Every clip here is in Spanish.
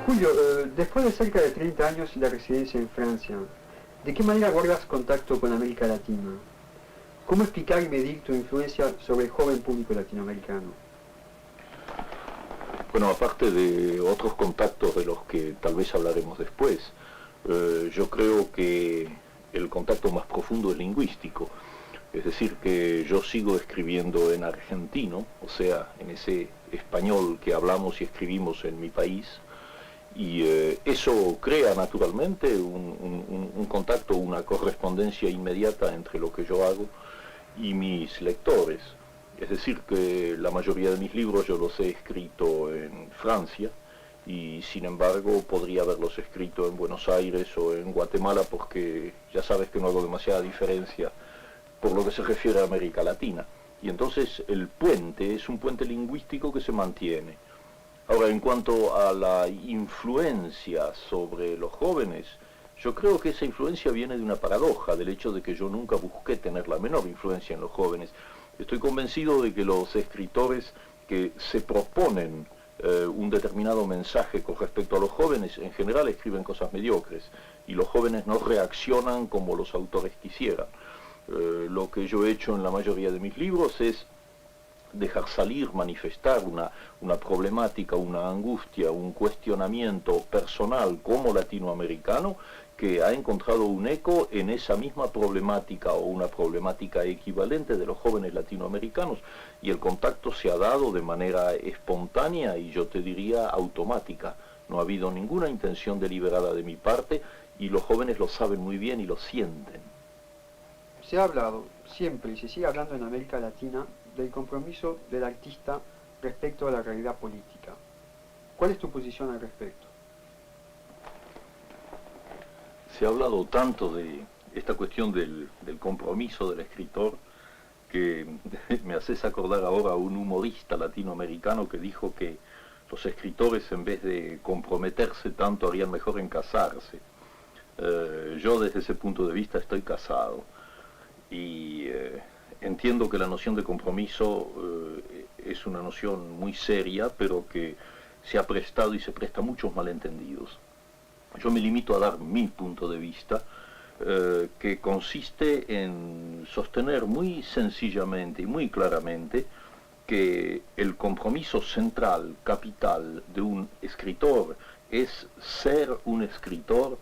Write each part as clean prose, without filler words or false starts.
Julio, después de cerca de 30 años de residencia en Francia, ¿de qué manera guardas contacto con América Latina? ¿Cómo explicar y medir tu influencia sobre el joven público latinoamericano? Bueno, aparte de otros contactos de los que tal vez hablaremos después, yo creo que el contacto más profundo es lingüístico. Es decir, que yo sigo escribiendo en argentino, o sea, en ese español que hablamos y escribimos en mi país, y eso crea naturalmente un contacto, una correspondencia inmediata entre lo que yo hago y mis lectores. Es decir, que la mayoría de mis libros yo los he escrito en Francia y sin embargo podría haberlos escrito en Buenos Aires o en Guatemala porque ya sabes que no hago demasiada diferencia por lo que se refiere a América Latina. Y entonces el puente es un puente lingüístico que se mantiene. Ahora, en cuanto a la influencia sobre los jóvenes, yo creo que esa influencia viene de una paradoja, del hecho de que yo nunca busqué tener la menor influencia en los jóvenes. Estoy convencido de que los escritores que se proponen un determinado mensaje con respecto a los jóvenes, en general escriben cosas mediocres, y los jóvenes no reaccionan como los autores quisieran. Lo que yo he hecho en la mayoría de mis libros es dejar salir, manifestar una problemática, una angustia, un cuestionamiento personal como latinoamericano que ha encontrado un eco en esa misma problemática o una problemática equivalente de los jóvenes latinoamericanos, y el contacto se ha dado de manera espontánea y yo te diría automática. No ha habido ninguna intención deliberada de mi parte y los jóvenes lo saben muy bien y lo sienten. Se ha hablado siempre y se sigue hablando en América Latina del compromiso del artista respecto a la realidad política. ¿Cuál es tu posición al respecto? Se ha hablado tanto de esta cuestión del compromiso del escritor que me haces acordar ahora a un humorista latinoamericano que dijo que los escritores en vez de comprometerse tanto harían mejor en casarse. Yo desde ese punto de vista estoy casado y entiendo que la noción de compromiso es una noción muy seria, pero que se ha prestado y se presta a muchos malentendidos. Yo me limito a dar mi punto de vista, que consiste en sostener muy sencillamente y muy claramente que el compromiso central, capital de un escritor es ser un escritor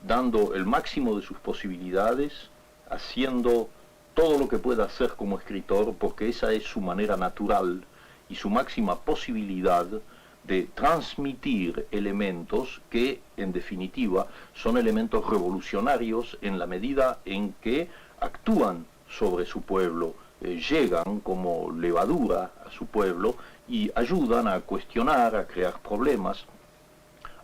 dando el máximo de sus posibilidades, haciendo todo lo que pueda hacer como escritor, porque esa es su manera natural y su máxima posibilidad de transmitir elementos que, en definitiva, son elementos revolucionarios en la medida en que actúan sobre su pueblo, llegan como levadura a su pueblo y ayudan a cuestionar, a crear problemas,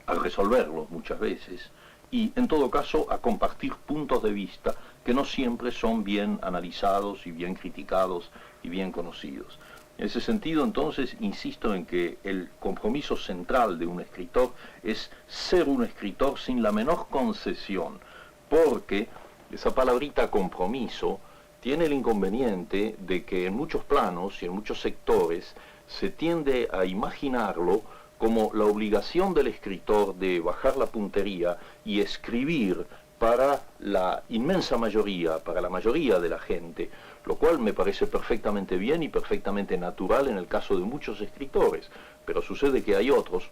a resolverlos muchas veces, y en todo caso a compartir puntos de vista que no siempre son bien analizados y bien criticados y bien conocidos. En ese sentido, entonces, insisto en que el compromiso central de un escritor es ser un escritor sin la menor concesión, porque esa palabrita compromiso tiene el inconveniente de que en muchos planos y en muchos sectores se tiende a imaginarlo como la obligación del escritor de bajar la puntería y escribir para la inmensa mayoría, para la mayoría de la gente, lo cual me parece perfectamente bien y perfectamente natural en el caso de muchos escritores, pero sucede que hay otros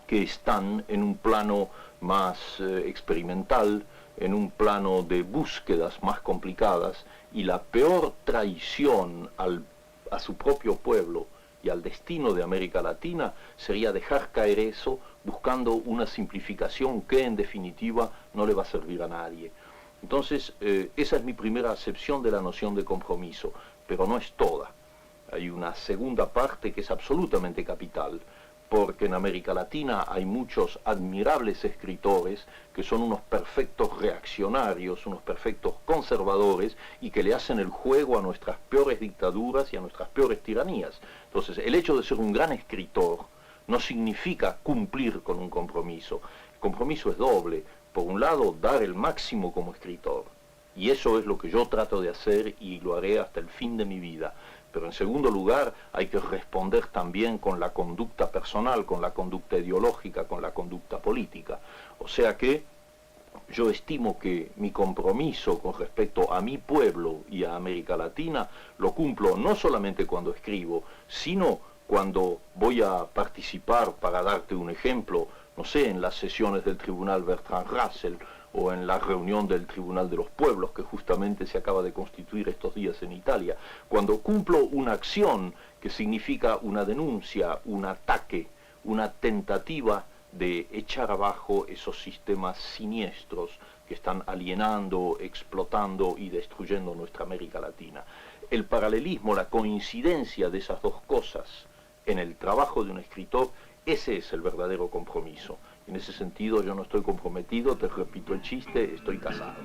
que están en un plano más experimental, en un plano de búsquedas más complicadas, y la peor traición a su propio pueblo y al destino de América Latina sería dejar caer eso buscando una simplificación que en definitiva no le va a servir a nadie. Entonces, esa es mi primera acepción de la noción de compromiso, pero no es toda. Hay una segunda parte que es absolutamente capital, porque en América Latina hay muchos admirables escritores que son unos perfectos reaccionarios, unos perfectos conservadores y que le hacen el juego a nuestras peores dictaduras y a nuestras peores tiranías. Entonces, el hecho de ser un gran escritor no significa cumplir con un compromiso. El compromiso es doble. Por un lado, dar el máximo como escritor, y eso es lo que yo trato de hacer y lo haré hasta el fin de mi vida. Pero en segundo lugar, hay que responder también con la conducta personal, con la conducta ideológica, con la conducta política. O sea que yo estimo que mi compromiso con respecto a mi pueblo y a América Latina lo cumplo no solamente cuando escribo, sino cuando voy a participar, para darte un ejemplo, no sé, en las sesiones del Tribunal Bertrand Russell o en la reunión del Tribunal de los Pueblos que justamente se acaba de constituir estos días en Italia, cuando cumplo una acción que significa una denuncia, un ataque, una tentativa de echar abajo esos sistemas siniestros que están alienando, explotando y destruyendo nuestra América Latina. El paralelismo, la coincidencia de esas dos cosas en el trabajo de un escritor, ese es el verdadero compromiso. En ese sentido yo no estoy comprometido, te repito el chiste, estoy casado.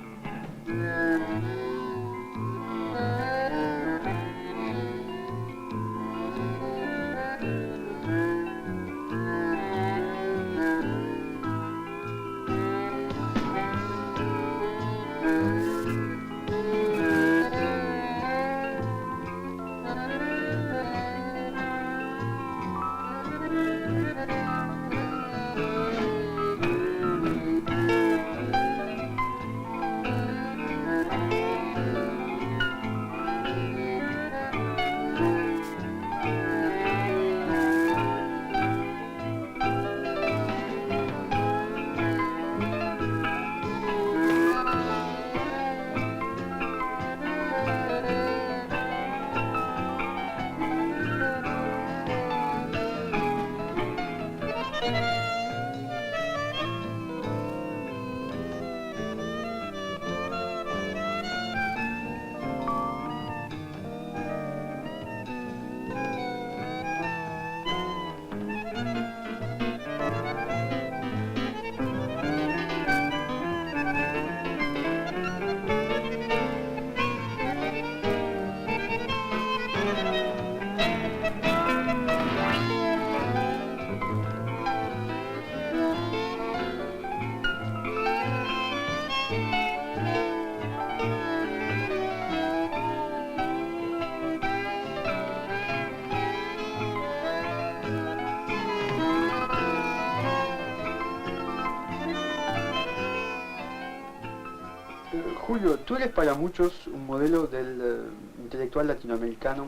Julio, tú eres para muchos un modelo del intelectual latinoamericano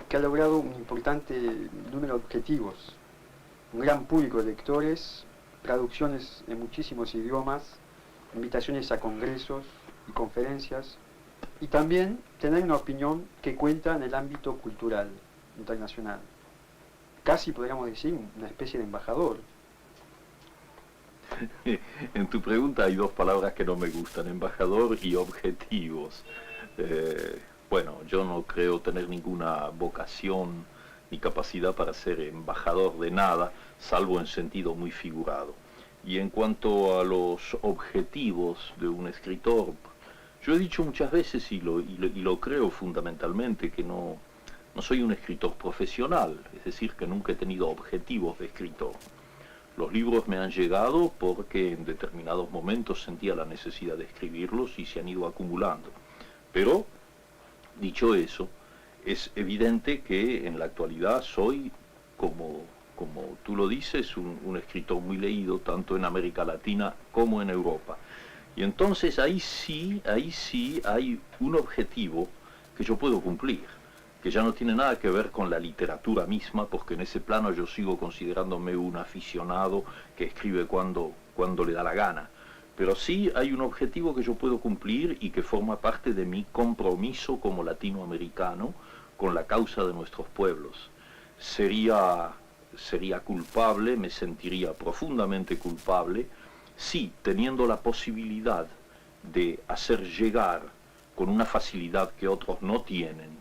que ha logrado un importante número de objetivos, un gran público de lectores, traducciones en muchísimos idiomas, invitaciones a congresos y conferencias, y también tener una opinión que cuenta en el ámbito cultural internacional. Casi podríamos decir una especie de embajador. En tu pregunta hay dos palabras que no me gustan, embajador y objetivos. Bueno, yo no creo tener ninguna vocación ni capacidad para ser embajador de nada, salvo en sentido muy figurado. Y en cuanto a los objetivos de un escritor, yo he dicho muchas veces y lo creo fundamentalmente que no soy un escritor profesional, es decir, que nunca he tenido objetivos de escritor. Los libros me han llegado porque en determinados momentos sentía la necesidad de escribirlos y se han ido acumulando. Pero, dicho eso, es evidente que en la actualidad soy, como tú lo dices, un escritor muy leído, tanto en América Latina como en Europa. Y entonces ahí sí hay un objetivo que yo puedo cumplir, que ya no tiene nada que ver con la literatura misma, porque en ese plano yo sigo considerándome un aficionado que escribe cuando le da la gana. Pero sí hay un objetivo que yo puedo cumplir y que forma parte de mi compromiso como latinoamericano con la causa de nuestros pueblos. Sería culpable, me sentiría profundamente culpable, si teniendo la posibilidad de hacer llegar con una facilidad que otros no tienen,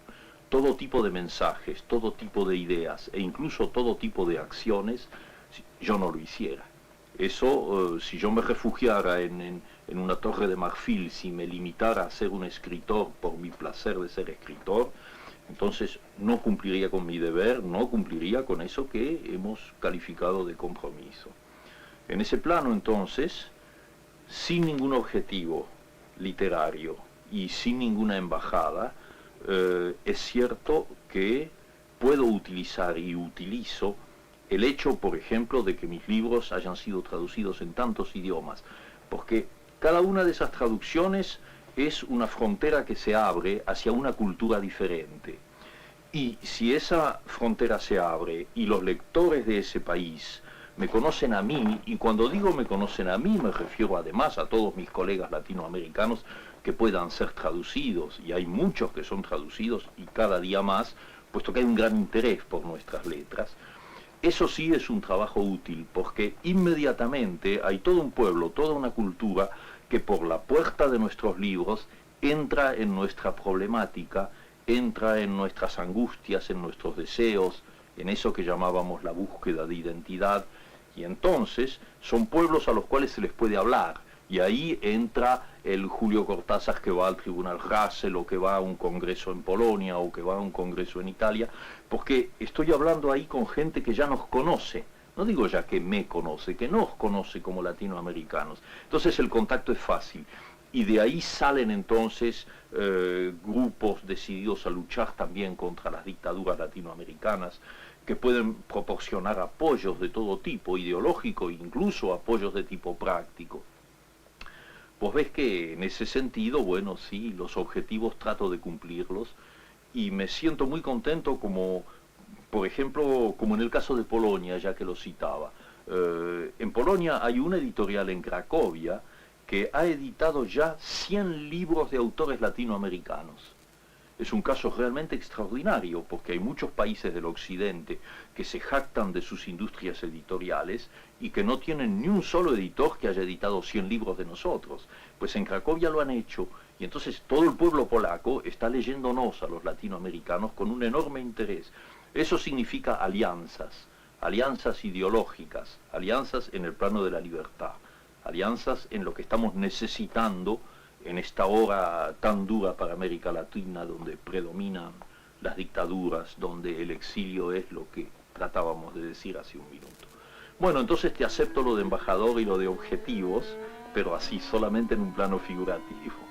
todo tipo de mensajes, todo tipo de ideas e incluso todo tipo de acciones, yo no lo hiciera. Eso, si yo me refugiara en una torre de marfil, si me limitara a ser un escritor por mi placer de ser escritor, entonces no cumpliría con mi deber, no cumpliría con eso que hemos calificado de compromiso. En ese plano, entonces, sin ningún objetivo literario y sin ninguna embajada, es cierto que puedo utilizar y utilizo el hecho, por ejemplo, de que mis libros hayan sido traducidos en tantos idiomas, porque cada una de esas traducciones es una frontera que se abre hacia una cultura diferente. Y si esa frontera se abre y los lectores de ese país me conocen a mí, y cuando digo me conocen a mí me refiero además a todos mis colegas latinoamericanos que puedan ser traducidos, y hay muchos que son traducidos y cada día más, puesto que hay un gran interés por nuestras letras. Eso sí es un trabajo útil, porque inmediatamente hay todo un pueblo, toda una cultura que por la puerta de nuestros libros entra en nuestra problemática, entra en nuestras angustias, en nuestros deseos, en eso que llamábamos la búsqueda de identidad, y entonces son pueblos a los cuales se les puede hablar, y ahí entra el Julio Cortázar que va al Tribunal Russell, o que va a un congreso en Polonia, o que va a un congreso en Italia, porque estoy hablando ahí con gente que ya nos conoce, no digo ya que me conoce, que nos conoce como latinoamericanos. Entonces el contacto es fácil. Y de ahí salen entonces grupos decididos a luchar también contra las dictaduras latinoamericanas, que pueden proporcionar apoyos de todo tipo, ideológico, incluso apoyos de tipo práctico. Vos ves que en ese sentido, bueno, sí, los objetivos trato de cumplirlos, y me siento muy contento como, por ejemplo, como en el caso de Polonia, ya que lo citaba. En Polonia hay una editorial en Cracovia que ha editado ya 100 libros de autores latinoamericanos. Es un caso realmente extraordinario, porque hay muchos países del occidente que se jactan de sus industrias editoriales y que no tienen ni un solo editor que haya editado 100 libros de nosotros. Pues en Cracovia lo han hecho, y entonces todo el pueblo polaco está leyéndonos a los latinoamericanos con un enorme interés. Eso significa alianzas, alianzas ideológicas, alianzas en el plano de la libertad, alianzas en lo que estamos necesitando en esta hora tan dura para América Latina, donde predominan las dictaduras, donde el exilio es lo que tratábamos de decir hace un minuto. Bueno, entonces te acepto lo de embajador y lo de objetivos, pero así solamente en un plano figurativo.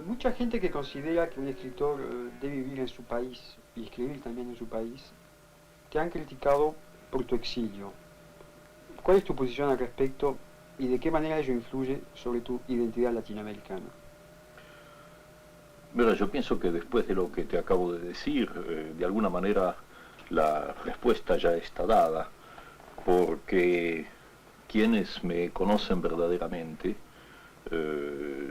Mucha gente que considera que un escritor debe vivir en su país y escribir también en su país, te han criticado por tu exilio. ¿Cuál es tu posición al respecto y de qué manera ello influye sobre tu identidad latinoamericana? Mira, yo pienso que después de lo que te acabo de decir, de alguna manera la respuesta ya está dada, porque quienes me conocen verdaderamente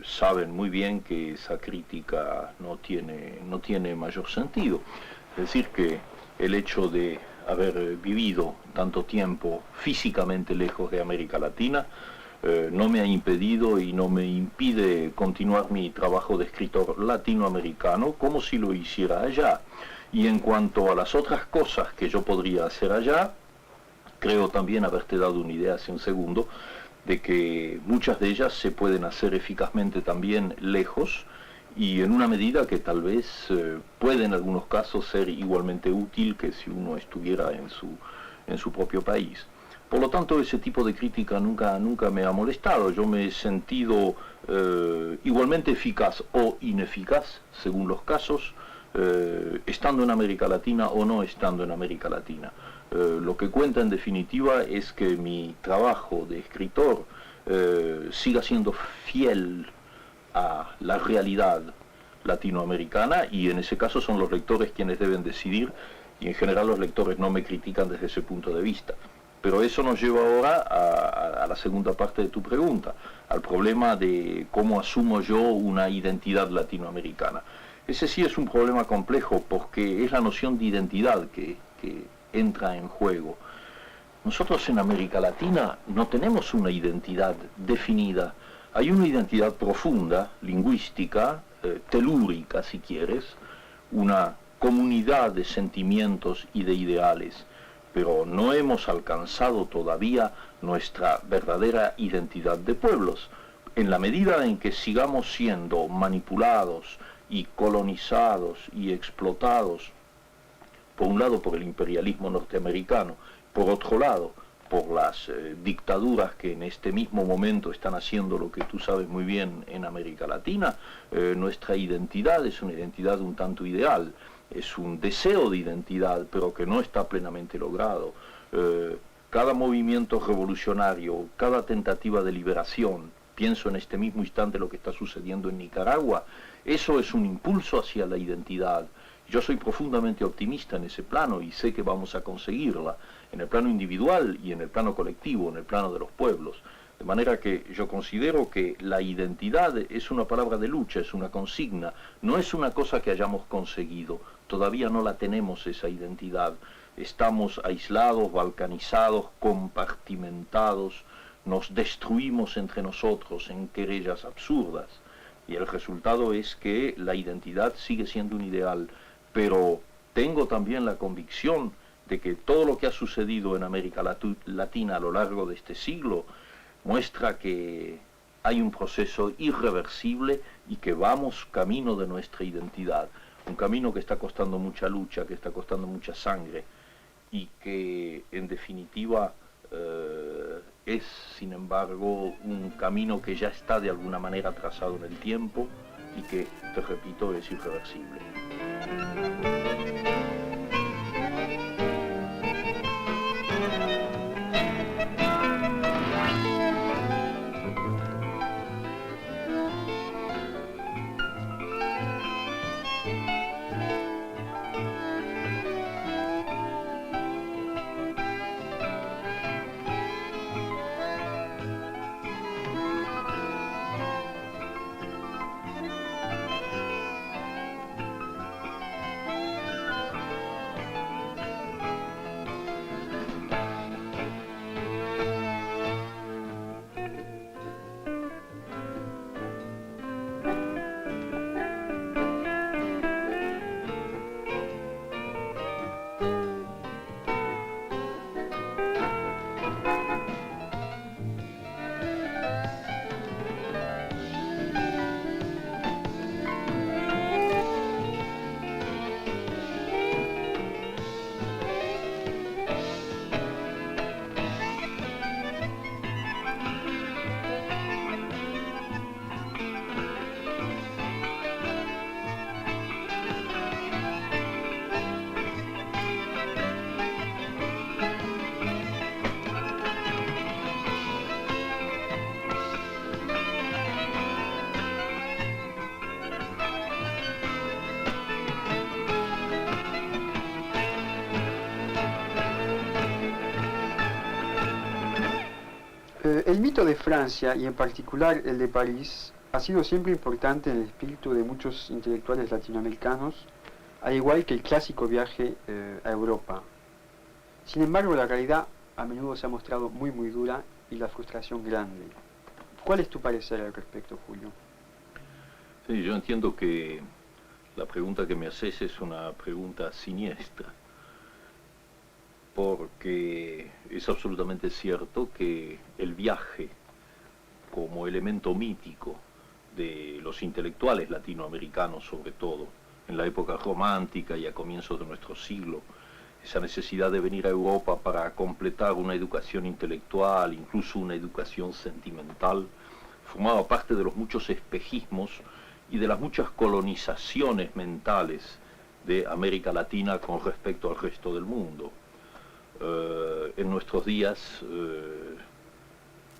saben muy bien que esa crítica no tiene mayor sentido. Es decir, que el hecho de haber vivido tanto tiempo físicamente lejos de América Latina no me ha impedido y no me impide continuar mi trabajo de escritor latinoamericano como si lo hiciera allá. Y en cuanto a las otras cosas que yo podría hacer allá, creo también haberte dado una idea hace un segundo, de que muchas de ellas se pueden hacer eficazmente también lejos, y en una medida que tal vez puede en algunos casos ser igualmente útil que si uno estuviera en su propio país. Por lo tanto, ese tipo de crítica nunca me ha molestado. Yo me he sentido igualmente eficaz o ineficaz, según los casos, estando en América Latina o no estando en América Latina. Lo que cuenta en definitiva es que mi trabajo de escritor siga siendo fiel a la realidad latinoamericana, y en ese caso son los lectores quienes deben decidir, y en general los lectores no me critican desde ese punto de vista. Pero eso nos lleva ahora a la segunda parte de tu pregunta, al problema de cómo asumo yo una identidad latinoamericana. Ese sí es un problema complejo, porque es la noción de identidad que entra en juego. Nosotros en América Latina no tenemos una identidad definida. Hay una identidad profunda, lingüística, telúrica si quieres, una comunidad de sentimientos y de ideales, pero no hemos alcanzado todavía nuestra verdadera identidad de pueblos. En la medida en que sigamos siendo manipulados y colonizados y explotados, por un lado por el imperialismo norteamericano, por otro lado por las dictaduras que en este mismo momento están haciendo lo que tú sabes muy bien en América Latina, nuestra identidad es una identidad un tanto ideal, es un deseo de identidad, pero que no está plenamente logrado. Cada movimiento revolucionario, cada tentativa de liberación, pienso en este mismo instante lo que está sucediendo en Nicaragua, eso es un impulso hacia la identidad. Yo soy profundamente optimista en ese plano y sé que vamos a conseguirla, en el plano individual y en el plano colectivo, en el plano de los pueblos. De manera que yo considero que la identidad es una palabra de lucha, es una consigna, no es una cosa que hayamos conseguido, todavía no la tenemos esa identidad. Estamos aislados, balcanizados, compartimentados, nos destruimos entre nosotros en querellas absurdas. Y el resultado es que la identidad sigue siendo un ideal, pero tengo también la convicción de que todo lo que ha sucedido en América Latina a lo largo de este siglo muestra que hay un proceso irreversible y que vamos camino de nuestra identidad, un camino que está costando mucha lucha, que está costando mucha sangre y que en definitiva es sin embargo un camino que ya está de alguna manera trazado en el tiempo y que, te repito, es irreversible. El mito de Francia, y en particular el de París, ha sido siempre importante en el espíritu de muchos intelectuales latinoamericanos, al igual que el clásico viaje a Europa. Sin embargo, la realidad a menudo se ha mostrado muy dura y la frustración grande. ¿Cuál es tu parecer al respecto, Julio? Sí, yo entiendo que la pregunta que me haces es una pregunta siniestra, porque es absolutamente cierto que el viaje como elemento mítico de los intelectuales latinoamericanos, sobre todo en la época romántica y a comienzos de nuestro siglo, esa necesidad de venir a Europa para completar una educación intelectual, incluso una educación sentimental, formaba parte de los muchos espejismos y de las muchas colonizaciones mentales de América Latina con respecto al resto del mundo. En nuestros días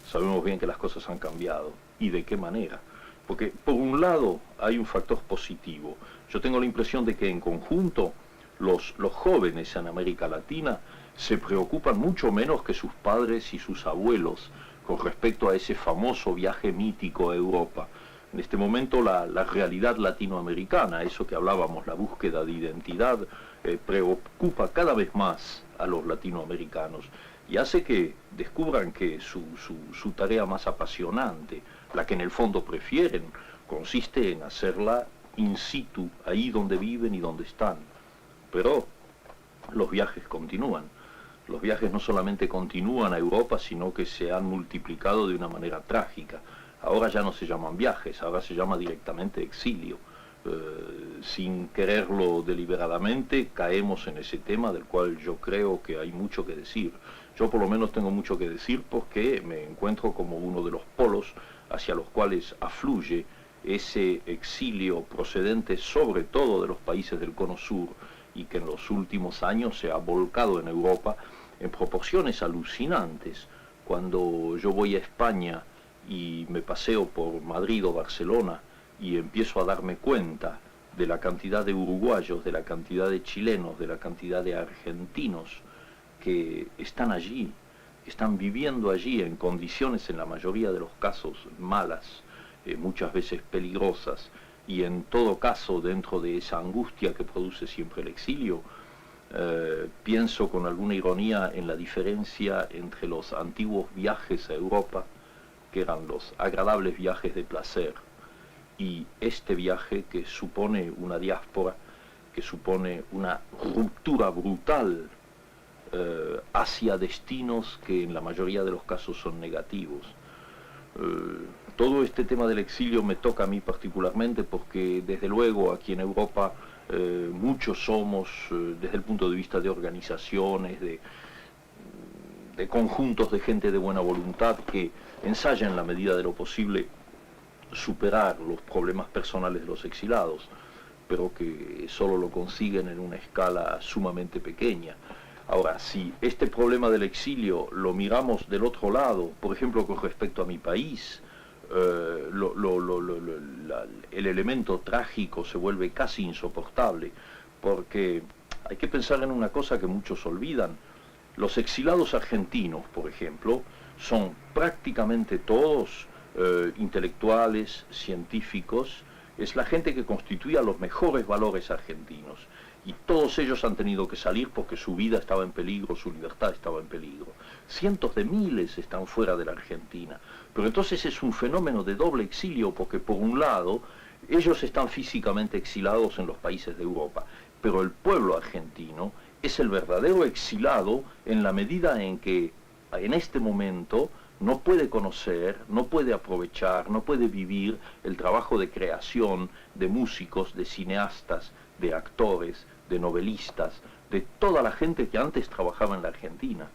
sabemos bien que las cosas han cambiado. ¿Y de qué manera? Porque por un lado hay un factor positivo. Yo tengo la impresión de que en conjunto los jóvenes en América Latina se preocupan mucho menos que sus padres y sus abuelos con respecto a ese famoso viaje mítico a Europa. En este momento la realidad latinoamericana, eso que hablábamos, la búsqueda de identidad, preocupa cada vez más a los latinoamericanos y hace que descubran que su tarea más apasionante, la que en el fondo prefieren, consiste en hacerla in situ, ahí donde viven y donde están. Pero los viajes continúan. Los viajes no solamente continúan a Europa, sino que se han multiplicado de una manera trágica. Ahora ya no se llaman viajes, ahora se llama directamente exilio. Sin quererlo deliberadamente, caemos en ese tema del cual yo creo que hay mucho que decir. Yo por lo menos tengo mucho que decir porque me encuentro como uno de los polos hacia los cuales afluye ese exilio procedente sobre todo de los países del Cono Sur y que en los últimos años se ha volcado en Europa en proporciones alucinantes. Cuando yo voy a España y me paseo por Madrid o Barcelona y empiezo a darme cuenta de la cantidad de uruguayos, de la cantidad de chilenos, de la cantidad de argentinos que están allí, están viviendo allí en condiciones en la mayoría de los casos malas, muchas veces peligrosas, y en todo caso dentro de esa angustia que produce siempre el exilio, pienso con alguna ironía en la diferencia entre los antiguos viajes a Europa, que eran los agradables viajes de placer, y este viaje que supone una diáspora, que supone una ruptura brutal hacia destinos que en la mayoría de los casos son negativos. Todo este tema del exilio me toca a mí particularmente porque desde luego aquí en Europa muchos somos, desde el punto de vista de organizaciones, de conjuntos de gente de buena voluntad que ensaya en la medida de lo posible superar los problemas personales de los exilados, pero que solo lo consiguen en una escala sumamente pequeña. Ahora, si este problema del exilio lo miramos del otro lado, por ejemplo con respecto a mi país, el elemento trágico se vuelve casi insoportable, porque hay que pensar en una cosa que muchos olvidan. Los exilados argentinos, por ejemplo, son prácticamente todos intelectuales, científicos, es la gente que constituía los mejores valores argentinos. Y todos ellos han tenido que salir porque su vida estaba en peligro, su libertad estaba en peligro. Cientos de miles están fuera de la Argentina. Pero entonces es un fenómeno de doble exilio porque por un lado ellos están físicamente exilados en los países de Europa, pero el pueblo argentino es el verdadero exilado en la medida en que en este momento no puede conocer, no puede aprovechar, no puede vivir el trabajo de creación de músicos, de cineastas, de actores, de novelistas, de toda la gente que antes trabajaba en la Argentina.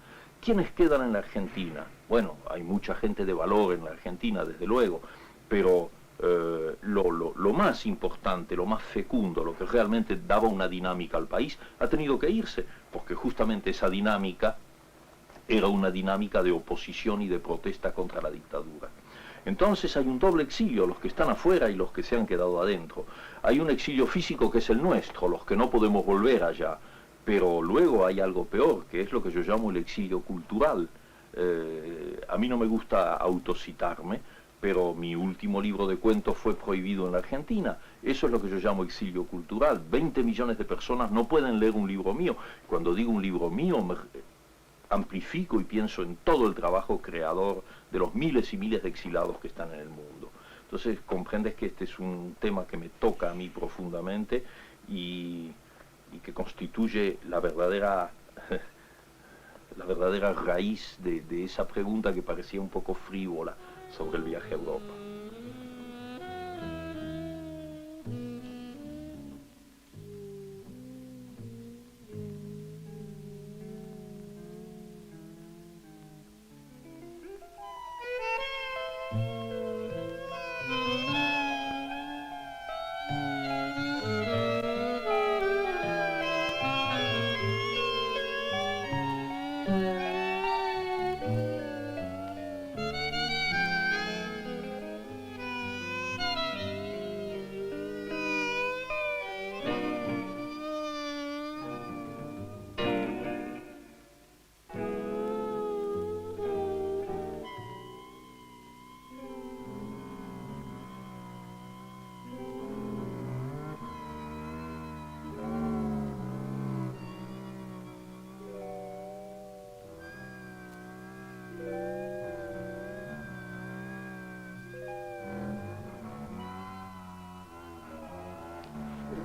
¿Quiénes quedan en la Argentina? Bueno, hay mucha gente de valor en la Argentina, desde luego, pero lo más importante, lo más fecundo, lo que realmente daba una dinámica al país, ha tenido que irse, porque justamente esa dinámica era una dinámica de oposición y de protesta contra la dictadura. Entonces hay un doble exilio, los que están afuera y los que se han quedado adentro. Hay un exilio físico que es el nuestro, los que no podemos volver allá, pero luego hay algo peor, que es lo que yo llamo el exilio cultural. A mí no me gusta autocitarme, pero mi último libro de cuentos fue prohibido en la Argentina. Eso es lo que yo llamo exilio cultural. 20 millones de personas no pueden leer un libro mío. Cuando digo un libro mío, amplifico y pienso en todo el trabajo creador de los miles y miles de exilados que están en el mundo. Entonces comprendes que este es un tema que me toca a mí profundamente y que constituye la verdadera raíz de esa pregunta que parecía un poco frívola sobre el viaje a Europa.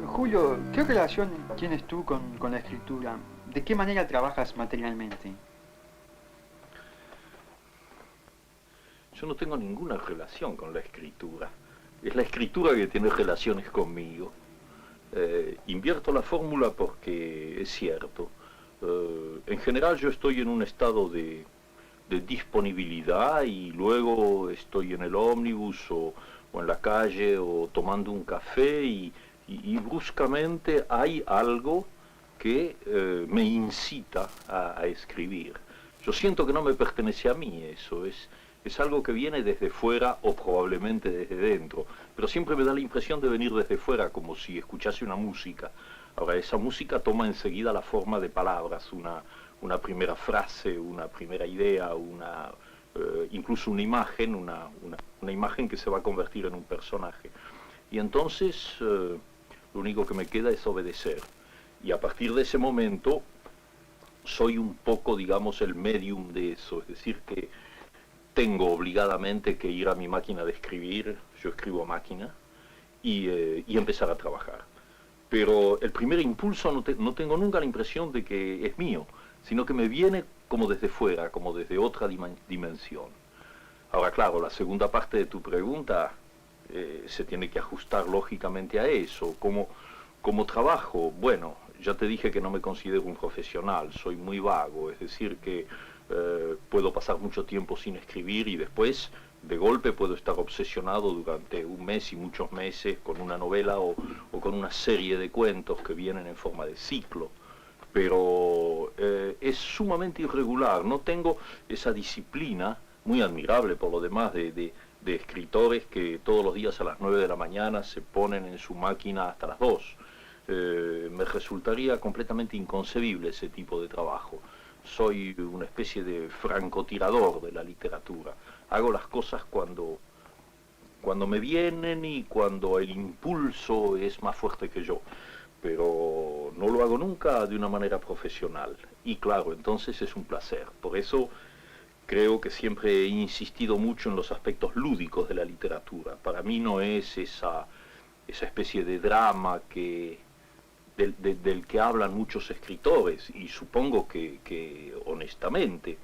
Julio, ¿qué relación tienes tú con la escritura? ¿De qué manera trabajas materialmente? Yo no tengo ninguna relación con la escritura. Es la escritura que tiene relaciones conmigo. Invierto la fórmula porque es cierto. En general yo estoy en un estado de disponibilidad y luego estoy en el ómnibus o en la calle o tomando un café y bruscamente hay algo que me incita a escribir. Yo siento que no me pertenece a mí eso, es algo que viene desde fuera o probablemente desde dentro, pero siempre me da la impresión de venir desde fuera, como si escuchase una música. Ahora, esa música toma enseguida la forma de palabras, una primera frase, una primera idea, incluso una imagen, una imagen que se va a convertir en un personaje. Y entonces lo único que me queda es obedecer. Y a partir de ese momento soy un poco, digamos, el medium de eso, es decir, que tengo obligadamente que ir a mi máquina de escribir, yo escribo a máquina, y empezar a trabajar. Pero el primer impulso no tengo nunca la impresión de que es mío, sino que me viene como desde fuera, como desde otra dimensión. Ahora, claro, la segunda parte de tu pregunta se tiene que ajustar lógicamente a eso. ¿Cómo trabajo? Bueno, ya te dije que no me considero un profesional, soy muy vago, es decir que puedo pasar mucho tiempo sin escribir y después de golpe puedo estar obsesionado durante un mes y muchos meses con una novela o con una serie de cuentos que vienen en forma de ciclo. Pero es sumamente irregular, no tengo esa disciplina, muy admirable por lo demás, de escritores que todos los días a las 9 de la mañana se ponen en su máquina hasta las 2. Me resultaría completamente inconcebible ese tipo de trabajo. Soy una especie de francotirador de la literatura. Hago las cosas cuando me vienen y cuando el impulso es más fuerte que yo. Pero no lo hago nunca de una manera profesional. Y claro, entonces es un placer. Por eso creo que siempre he insistido mucho en los aspectos lúdicos de la literatura. Para mí no es esa especie de drama del que hablan muchos escritores, y supongo que honestamente,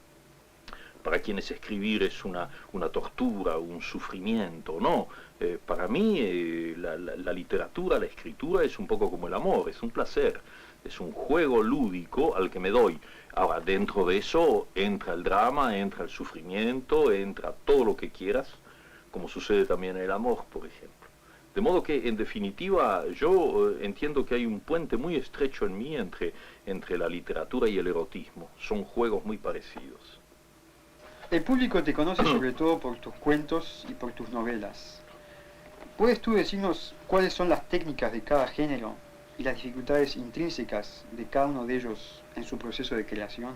para quienes escribir es una tortura, un sufrimiento, no. Para mí la literatura, la escritura es un poco como el amor, es un placer, es un juego lúdico al que me doy. Ahora, dentro de eso entra el drama, entra el sufrimiento, entra todo lo que quieras, como sucede también en el amor, por ejemplo. De modo que, en definitiva, yo entiendo que hay un puente muy estrecho en mí entre la literatura y el erotismo. Son juegos muy parecidos. El público te conoce sobre todo por tus cuentos y por tus novelas. ¿Puedes tú decirnos cuáles son las técnicas de cada género y las dificultades intrínsecas de cada uno de ellos en su proceso de creación?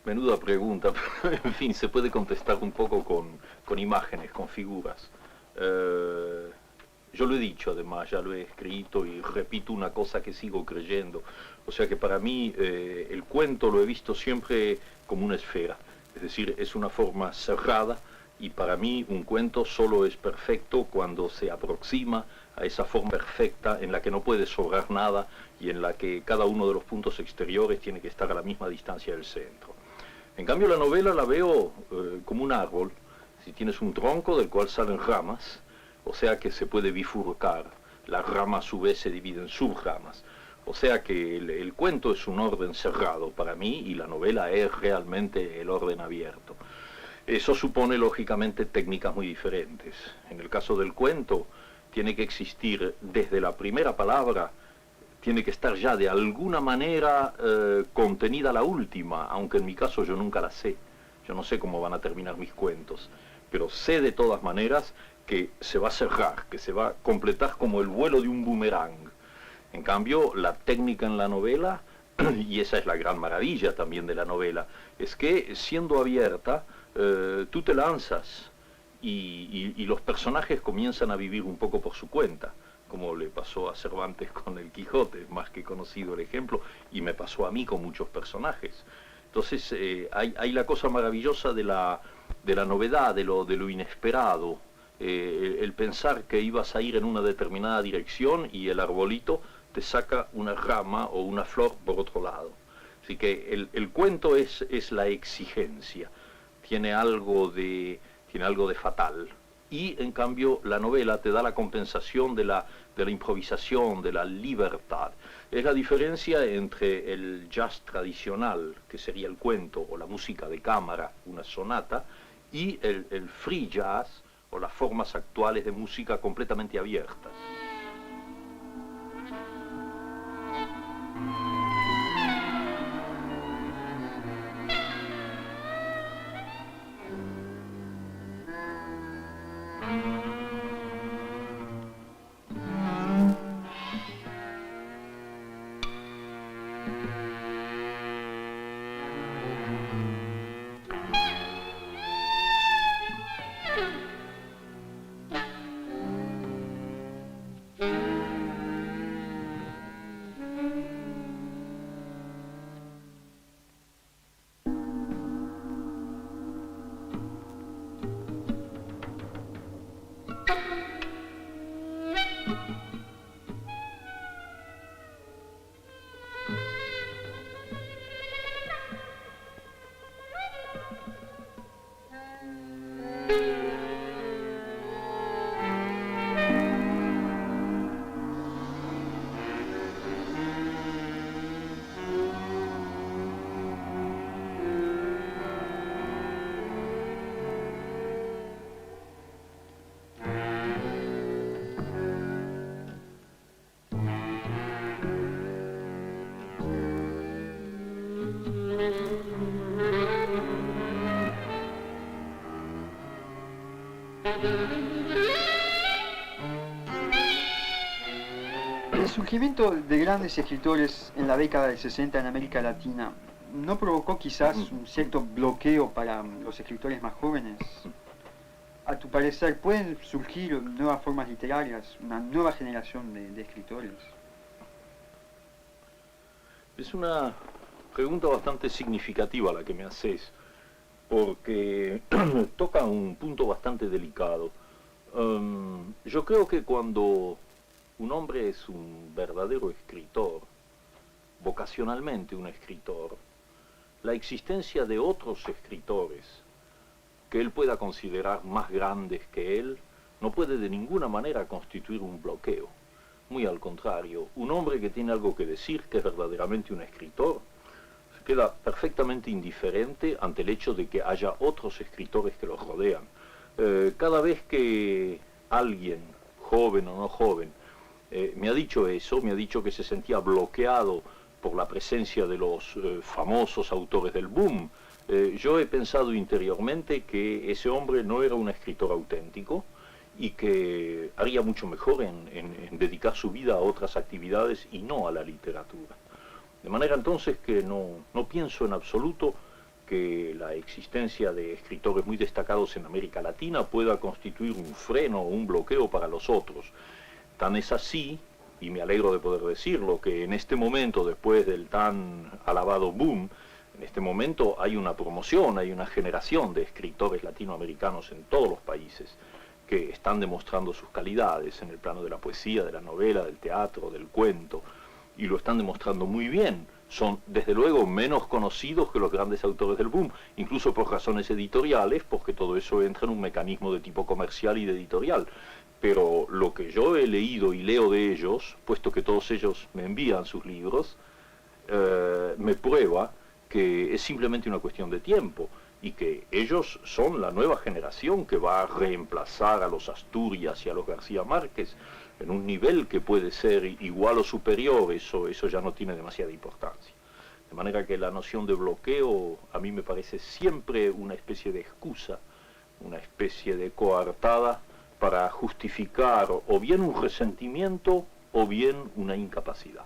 Menuda pregunta, pero en fin, se puede contestar un poco con imágenes, con figuras. Yo lo he dicho, además, ya lo he escrito y repito una cosa que sigo creyendo. O sea que para mí el cuento lo he visto siempre como una esfera. Es decir, es una forma cerrada y para mí un cuento solo es perfecto cuando se aproxima a esa forma perfecta en la que no puede sobrar nada y en la que cada uno de los puntos exteriores tiene que estar a la misma distancia del centro. En cambio la novela la veo como un árbol. Si tienes un tronco del cual salen ramas, o sea que se puede bifurcar, la rama a su vez se divide en subramas. O sea que el cuento es un orden cerrado para mí y la novela es realmente el orden abierto. Eso supone lógicamente técnicas muy diferentes. En el caso del cuento tiene que existir desde la primera palabra, tiene que estar ya de alguna manera contenida la última, aunque en mi caso yo nunca la sé. Yo no sé cómo van a terminar mis cuentos, pero sé de todas maneras que se va a cerrar, que se va a completar como el vuelo de un boomerang. En cambio, la técnica en la novela, y esa es la gran maravilla también de la novela, es que siendo abierta, tú te lanzas y los personajes comienzan a vivir un poco por su cuenta, como le pasó a Cervantes con el Quijote, más que conocido el ejemplo, y me pasó a mí con muchos personajes. Entonces hay la cosa maravillosa de la novedad, de lo inesperado, el pensar que ibas a ir en una determinada dirección y el arbolito te saca una rama o una flor por otro lado. Así que el cuento es la exigencia, tiene algo de fatal. Y en cambio la novela te da la compensación de la improvisación, de la libertad. Es la diferencia entre el jazz tradicional, que sería el cuento, o la música de cámara, una sonata, y el free jazz, o las formas actuales de música completamente abiertas. El surgimiento de grandes escritores en la década del 60 en América Latina ¿no provocó quizás un cierto bloqueo para los escritores más jóvenes? A tu parecer, ¿pueden surgir nuevas formas literarias, una nueva generación de escritores? Es una pregunta bastante significativa la que me haces, porque toca un punto bastante delicado. Yo creo que cuando un hombre es un verdadero escritor, vocacionalmente un escritor, la existencia de otros escritores que él pueda considerar más grandes que él no puede de ninguna manera constituir un bloqueo. Muy al contrario, un hombre que tiene algo que decir, que es verdaderamente un escritor, se queda perfectamente indiferente ante el hecho de que haya otros escritores que lo rodean. Cada vez que alguien, joven o no joven, me ha dicho eso, me ha dicho que se sentía bloqueado por la presencia de los famosos autores del boom, yo he pensado interiormente que ese hombre no era un escritor auténtico y que haría mucho mejor en dedicar su vida a otras actividades y no a la literatura. De manera entonces que no pienso en absoluto que la existencia de escritores muy destacados en América Latina pueda constituir un freno o un bloqueo para los otros. Tan es así, y me alegro de poder decirlo, que en este momento, después del tan alabado boom, en este momento hay una promoción, hay una generación de escritores latinoamericanos en todos los países que están demostrando sus calidades en el plano de la poesía, de la novela, del teatro, del cuento, y lo están demostrando muy bien. Son, desde luego, menos conocidos que los grandes autores del boom, incluso por razones editoriales, porque todo eso entra en un mecanismo de tipo comercial y de editorial. Pero lo que yo he leído y leo de ellos, puesto que todos ellos me envían sus libros, me prueba que es simplemente una cuestión de tiempo y que ellos son la nueva generación que va a reemplazar a los Asturias y a los García Márquez en un nivel que puede ser igual o superior. Eso ya no tiene demasiada importancia. De manera que la noción de bloqueo a mí me parece siempre una especie de excusa, una especie de coartada para justificar o bien un resentimiento o bien una incapacidad.